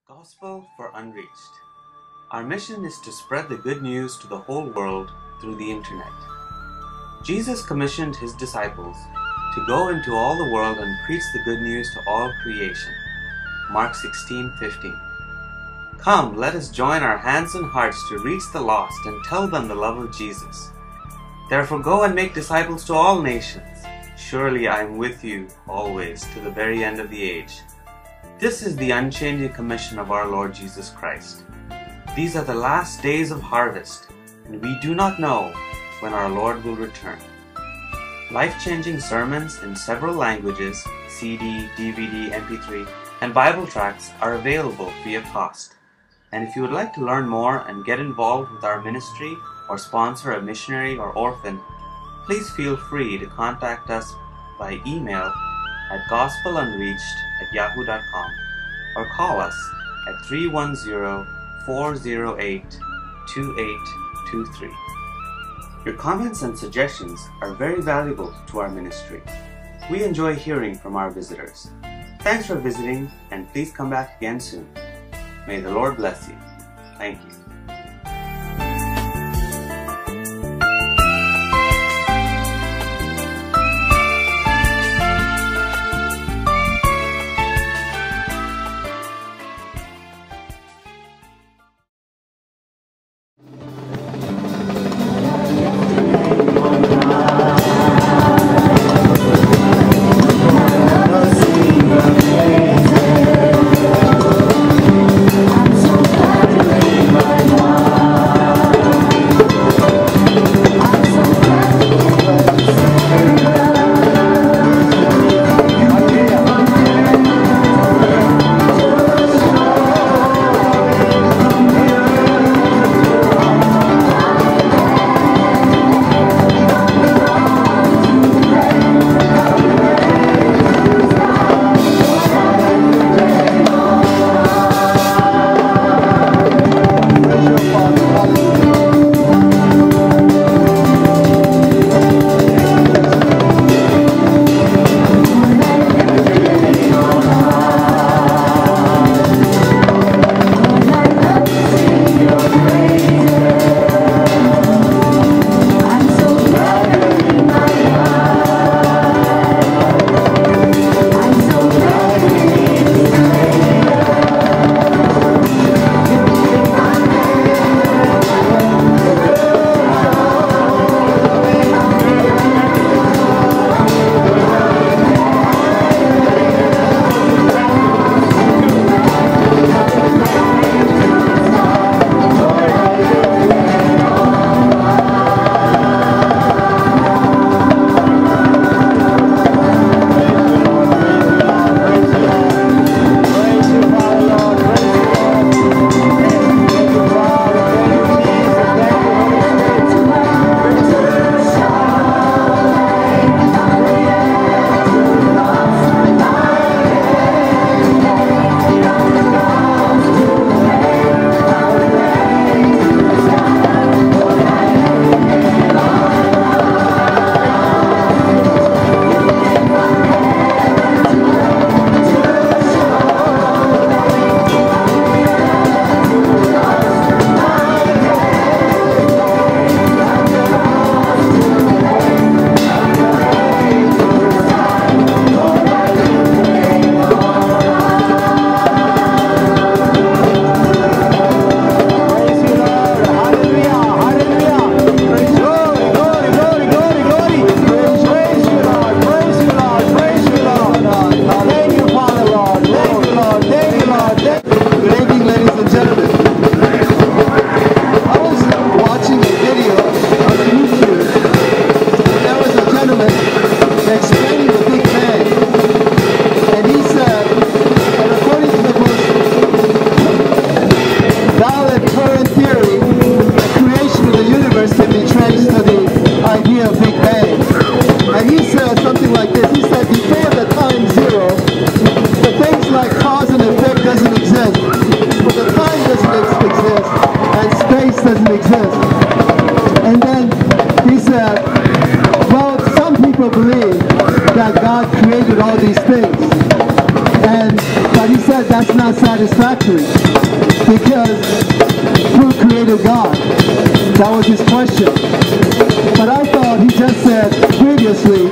Gospel for Unreached. Our mission is to spread the good news to the whole world through the internet. Jesus commissioned his disciples to go into all the world and preach the good news to all creation. Mark 16:15. Come, let us join our hands and hearts to reach the lost and tell them the love of Jesus. Therefore go and make disciples to all nations. Surely I am with you always to the very end of the age. This is the unchanging commission of our Lord Jesus Christ. These are the last days of harvest, and we do not know when our Lord will return. Life-changing sermons in several languages, CD, DVD, MP3, and Bible tracts are available free of cost. And if you would like to learn more and get involved with our ministry or sponsor a missionary or orphan, please feel free to contact us by email at gospelunreached@yahoo.com or call us at 310-408-2823. Your comments and suggestions are very valuable to our ministry. We enjoy hearing from our visitors. Thanks for visiting, and please come back again soon. May the Lord bless you. Thank you. I'm so glad you made my satisfactory, because who created God? That was his question. But I thought he just said previously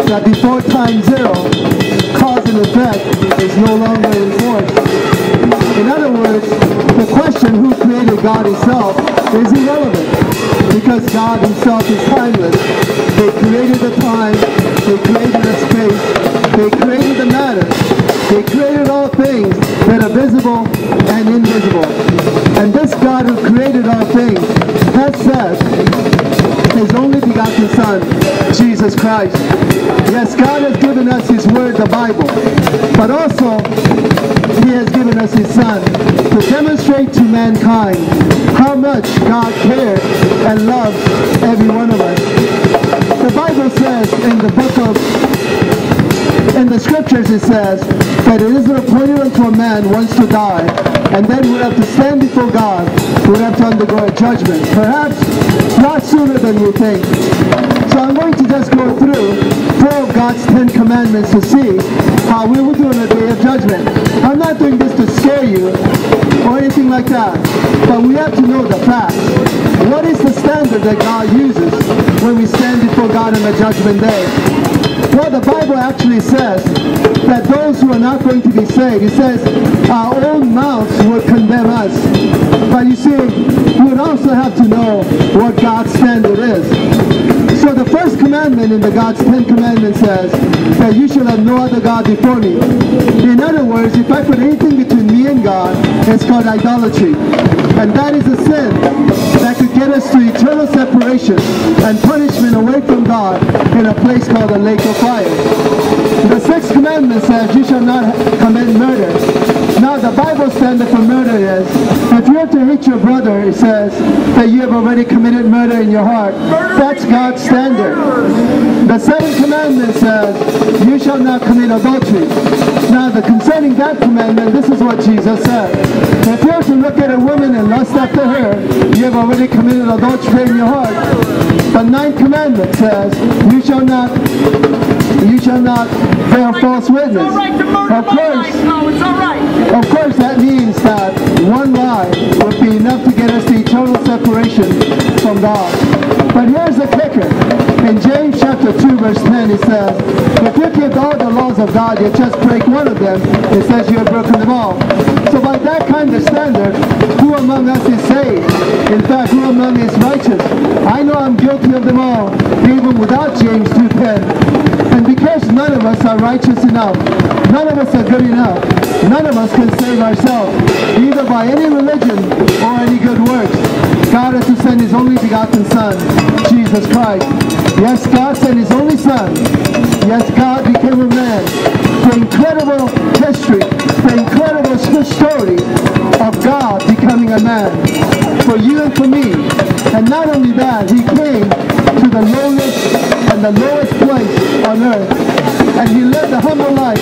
that before time zero, cause and effect is no longer in force. In other words, the question who created God himself is irrelevant, because God himself is timeless. They created the time, they created the space, they created the matter, they created all things that are visible and invisible. And this God who created all things has said his only begotten Son, Jesus Christ. Yes, God has given us his word, the Bible, but also he has given us his Son to demonstrate to mankind how much God cares and loves every one of us. The Bible says in the scriptures, it says that it isn't appointed unto a man once to die, and then would have to stand before God, would have to undergo a judgment. Perhaps not sooner than you think. So I'm going to just go through 4 of God's 10 commandments to see how we will do on the day of judgment. I'm not doing this to scare you or anything like that, but we have to know the facts. What is the standard that God uses when we stand before God on the judgment day? Well, the Bible actually says that those who are not going to be saved, it says our own mouths would condemn us. But you see, we would also have to know what God's standard is. So the first commandment in the God's 10 commandments says that you shall have no other God before me. In other words, if I put anything between me and God, it's called idolatry. And that is a sin that could get us to eternal separation and punishment away from God in a place called a lake of fire. The 6th commandment says you shall not commit murder. Now the Bible standard for murder is, if you have to hate your brother, it says that you have already committed murder in your heart. That's God's standard. The 7th commandment says you shall not commit adultery. Now concerning that commandment, this is what Jesus said. If you are to look at a woman and lust after her, you have already committed adultery in your heart. The 9th commandment says you shall not bear false witness. Of course, that means that one lie would be enough to get us to eternal separation from God. But here's the kicker. In James chapter 2 verse 10 it says, if you keep all the laws of God, you just break one of them, it says you have broken them all. So by that kind of standard, who among us is saved? In fact, who among us is righteous? I know I'm guilty of them all, even without James 2:10. And because none of us are righteous enough, none of us are good enough, none of us can save ourselves, either by any religion or any good works. God has to send his only begotten Son, Jesus Christ. Yes, God sent his only Son. Yes, God became a man. The incredible history, the incredible story of God becoming a man for you and for me. And not only that, he came to the lowest and the lowest place on earth. And he lived a humble life,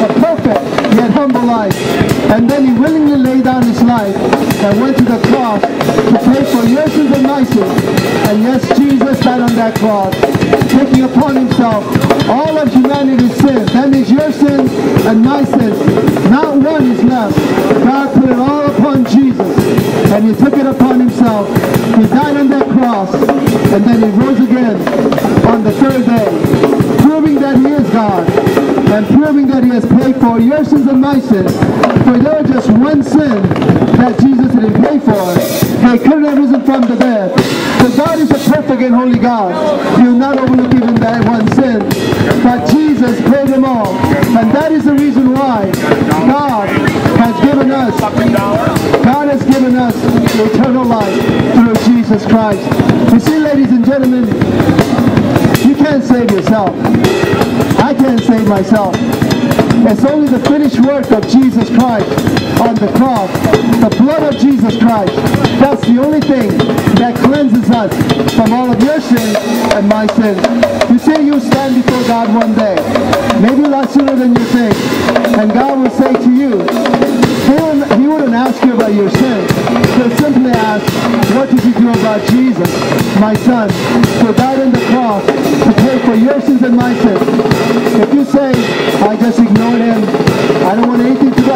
a perfect yet humble life. And then he willingly laid down his life and went to the cross to pay for your sins and my sins. And yes, Jesus died on that cross, taking upon himself all of humanity's sins. That means your sins and my sins. Not one is left. God put it all upon Jesus, and he took it upon himself. He died on that cross, and then he rose again on the 3rd day, proving that he is God, and proving that he has paid for your sins and my sins. For there was just one sin that Jesus didn't pay for. He couldn't have risen from the dead. So God is a perfect and holy God. He will not overlook even that one sin. But Jesus paid them all. And that is the reason why God has given us eternal life through Jesus Christ. You see, ladies and gentlemen, you can't save yourself. I can't save myself. It's only the finished work of Jesus Christ on the cross, the blood of Jesus Christ. That's the only thing that cleanses us from all of your sins and my sins. You see, you stand before God one day, maybe a lot sooner than you think, and God will say to you, he wouldn't ask you about your sins. He'll simply ask, what did you do you about Jesus, my son, who died on the cross to pay for your sins and my sins. If you say, I just ignored him, I didn't want anything to do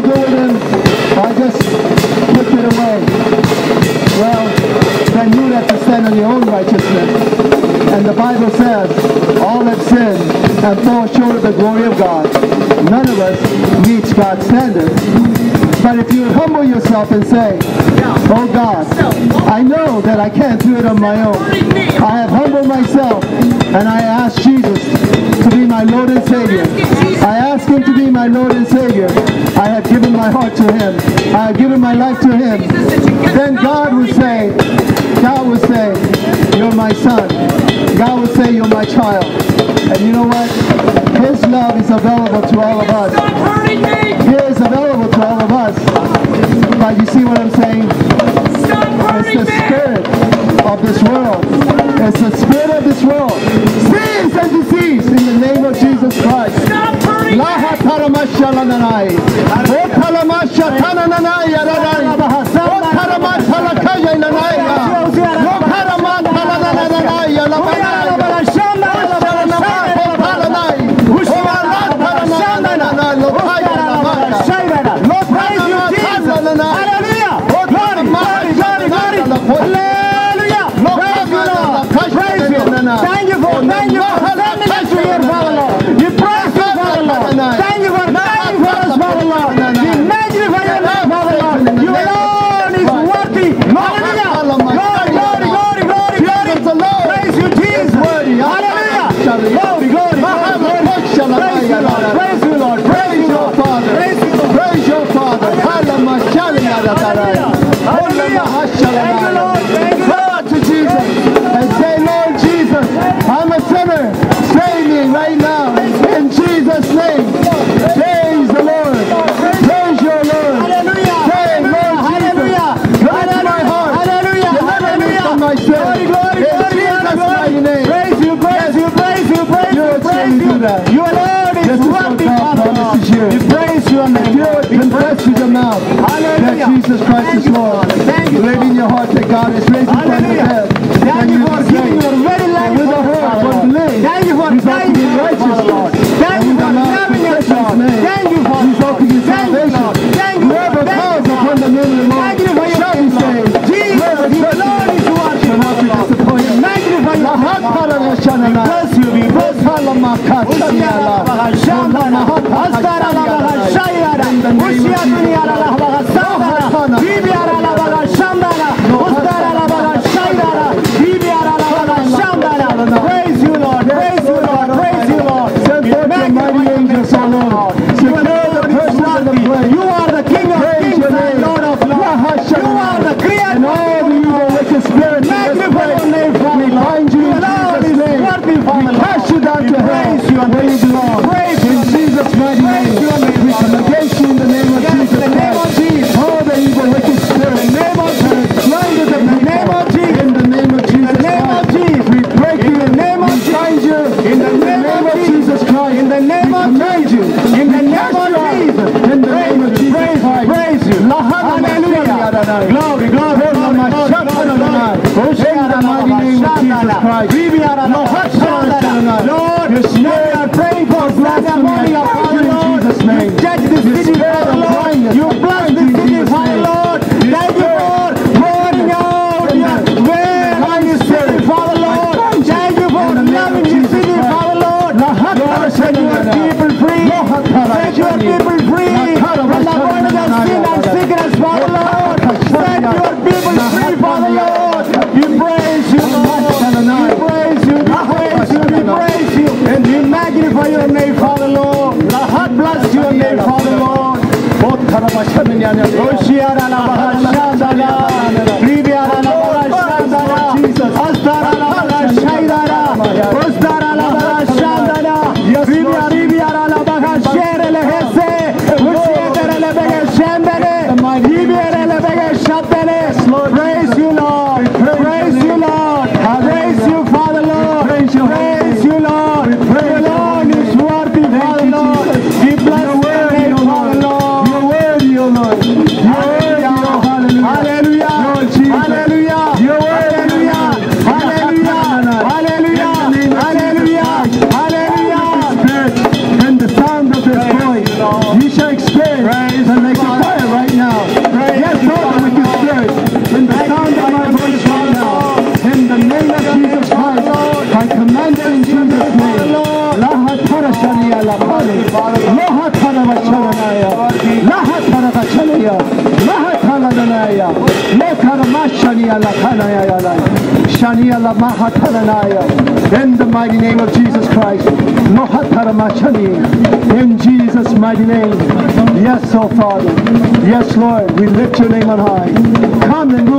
with him, I just put it away. Well, then you have to stand on your own righteousness. And the Bible says, all have sinned and fall short of the glory of God. None of us meets God's standards. But if you humble yourself and say, oh God, I know that I can't do it on my own. I have humbled myself and I ask Jesus to be my Lord and Savior. I ask him to be my Lord and Savior. I have given my heart to him. I have given my life to him. Then God will say, you're my son. God will say, you're my child. And you know what? His love is available to all of us. He is available to all of us. But you see what I'm saying? It's the spirit of this world. It's the spirit of this world. Cease and disease in the name of Jesus Christ. Thank you for sending us here, Father Lord. We praise you, Father Lord. Thank you for dying for us, Father Lord. We magnify your name, Father Lord. You alone is worthy. Hallelujah. Glory, glory, glory, glory, glory. Praise you, Jesus. Hallelujah. Glory, glory, glory. Praise you, Lord. Praise you, Lord. Praise you, Lord. Praise you, Lord. Praise your Father. Hallelujah. Thank you, Lord. Thank you, Lord. To Jesus. And say, Lord Jesus, I'm a sinner. Save me right now. In Jesus' name. Praise the Lord. Praise your Lord. Hallelujah. Say, Lord Jesus, come into my heart. Hallelujah. Deliver me from my sin. In Jesus' mighty name. Praise you, praise you, praise you, praise you, praise you. You alone is worthy, Father Lord. We praise your name. You confess with your mouth that Jesus Christ is Lord. Believe in your heart that God is raising from the dead. Thank you for giving your very life with the heart. Thank you for dying for us, Father Lord. Thank you for loving us, Lord. Thank you for resulting in salvation. Thank you, whoever calls upon the name of the Lord shall be saved. Jesus, the Lord is one shall not be disappointed. Magnify your heart. We bless you. We bless you. Praise you, Lord. Praise you, Lord. Praise you, Lord. Send forth your mighty angels, O Lord. Secure the person of the place. You are the King of kings and Lord of lords. You are the Creator. And all the evil wicked spirits magnify your name, Father. We bind you in Jesus' name. We cast you down to hell where you belong. In Jesus' mighty name. We come against you in the name of Jesus Christ. All the evil wicked spirits. In the name of Jesus. In the name of Jesus. In the name of Jesus Christ. We break you. In the name of Jesus. Bind you. In the name of Jesus Christ. In the name of Jesus. In the name of Jesus. In the name of Jesus Christ. Praise you. Hallelujah. Glory, glory, glory. In the mighty name of Jesus Christ. Lord, we are praying for blasphemy in Jesus' name. Judge this city, Father Lord. You bless this city, Father Lord. Thank you for pouring out your way on this city, Father Lord. Thank you for loving this city, Father Lord. Lord, set your people free. Set your people free from the bondage of sin and sickness, Father Lord. Set your people free, Father Lord. We praise you, Lord. We praise you, we praise you, we praise you. And we magnify your name, Father Lord. Bless your name, Father Lord. Praise you, Lord. Praise you, Lord. Praise you, Father Lord. Praise you, Lord. The Lord is worthy, Father Lord. We bless your name, Father Lord. You're worthy, O Lord. Hallelujah. Hallelujah. Hallelujah. Vachanaya, Lahataragachanaya, Lahatalanaya, Lokaramashania Lakanaya, Shania Lamahatalanaya, in the mighty name of Jesus Christ, Lohataramachani, in Jesus' mighty name. Yes, oh Father, yes, Lord, we lift your name on high. Come and rule.